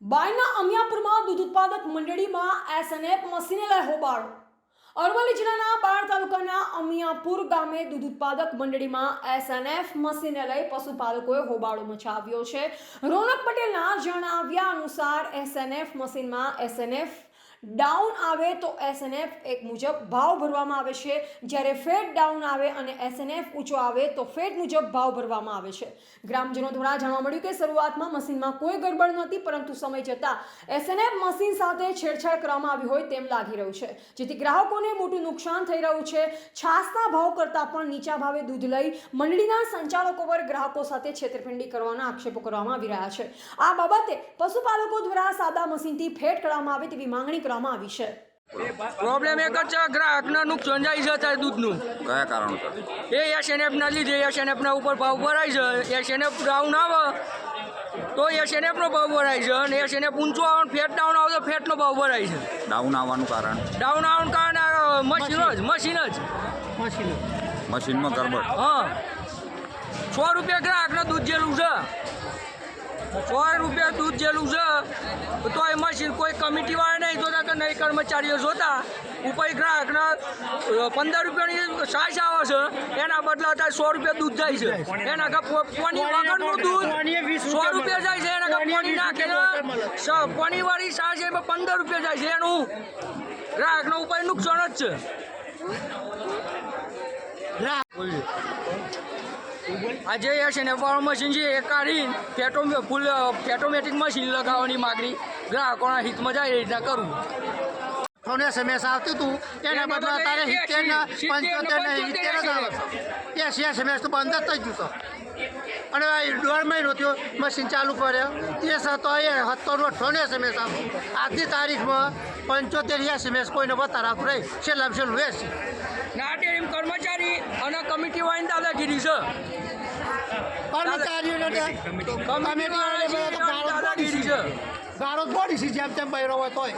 બાયના અમિયાપુરમાં દૂધ ઉત્પાદક મંડળીમાં એસએનએફ મશીને લઈ હોબાળો. અરવલ્લી જિલ્લાના બાયડ તાલુકાના અમિયાપુર ગામે દૂધ ઉત્પાદક મંડળીમાં એસએનએફ મશીને લઈ પશુપાલકોએ હોબાળો મચાવ્યો છે. રોનક પટેલના જણાવ્યા અનુસાર એસએનએફ મશીનમાં એસએનએફ ડાઉન આવે તો એસએનએફ એક મુજબ ભાવ ભરવામાં આવે છે, જ્યારે ફેટ ડાઉન આવે અને એસએનએફ ઊંચો આવે તો ફેટ મુજબ ભાવ ભરવામાં આવે છે. ગ્રામજનો દ્વારા જાણવા મળ્યું કે શરૂઆતમાં મશીનમાં કોઈ ગડબડ નહોતી, પરંતુ સમય જતાં એસએનએફ મશીન સાથે છેડછાડ કરવામાં આવી હોય તેમ લાગી રહ્યું છે, જેથી ગ્રાહકોને મોટું નુકસાન થઈ રહ્યું છે. છાસના ભાવ કરતાં પણ નીચા ભાવે દૂધ લઈ મંડળીના સંચાલકો પર ગ્રાહકો સાથે છેતરપિંડી કરવાના આક્ષેપો કરવામાં આવી રહ્યા છે. આ બાબતે પશુપાલકો દ્વારા સાદા મશીનથી ફેટ કરવામાં આવે તેવી માંગણી કરવામાં આવી છે. પ્રોબ્લેમ એક જ છે, ગ્રાહકને નુકસાન જાય છે ત્યારે દૂધનું. કયા કારણોસર? એ એસએનએફના લીધે એસએનએફના ઉપર ભાવ ભરાય છે. એસએનએફ ડાઉન આવે તો એસએનએફનો ભાવ ભરાય છે, અને એસએનએફ ઊંચો આવે ફેટ ડાઉન આવે તો ફેટનો ભાવ ભરાય છે. ડાઉન આવવાનું કારણ? ડાઉન આવવાનું કારણ મશીન જ મશીનમાં ગરબડ. હા, 100 રૂપિયા ગ્રાહકને દૂધ જેલું છે, 100 રૂપિયા દૂધ જેલું છે, તો એ મશીન કોઈ કમિટીવાળા નહીં જોતા કે નહીં કર્મચારીઓ જોતા ઉપર ગ્રાહકને 15 રૂપિયાની સાસ આવે છે, એના બદલે અત્યારે 100 રૂપિયા દૂધ જાય છે. એના પાણી વગરનું દૂધ 100 રૂપિયા જાય છે, એના પાણી નાખીને પાણીવાળી સાસ એમાં 15 રૂપિયા જાય છે. એનું ગ્રાહકનો ઉપર નુકસાન જ છે. આજે એસએનએફ વાળું મશીન છે એ કાઢી ફૂલ ફેટોમેટિક મશીન લગાવવાની માગણી ગ્રાહકોના હિતમાં જાય એ રીતના કરવું. થોને SMS આવતું હતું એના બદલે અત્યારે 70 ને 75 ને 70 જ આવે છે. SMS તો બંધ જ થઈ ગયું તો, અને 1.5 મહિનો થયો મશીન ચાલુ કર્યો તે છતાં 70 SMS આવે. આજની તારીખમાં 75 SMS કોઈને બતા રાખવું નહીં, છેલ્લામાં છેલ્લું વેચી ના ટેમ કર્મચારી અને કમિટી વાળાની દાદાગીરી છે. દાદાગીરી છે. ગાળો પડી છે જેમ તેમ બહેરો હોય તોય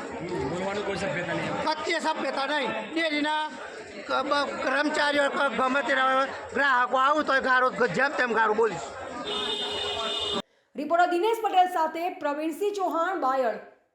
કત્ય સભ્યતા નહીં. ડેરીના કર્મચારીઓ ગમે તે ગ્રાહકો આવું તોય ગાળો જેમ તેમ ગાળો બોલીશ. રિપોર્ટર દિનેશ પટેલ સાથે પ્રવીણસિંહ ચૌહાણ, બાયડ.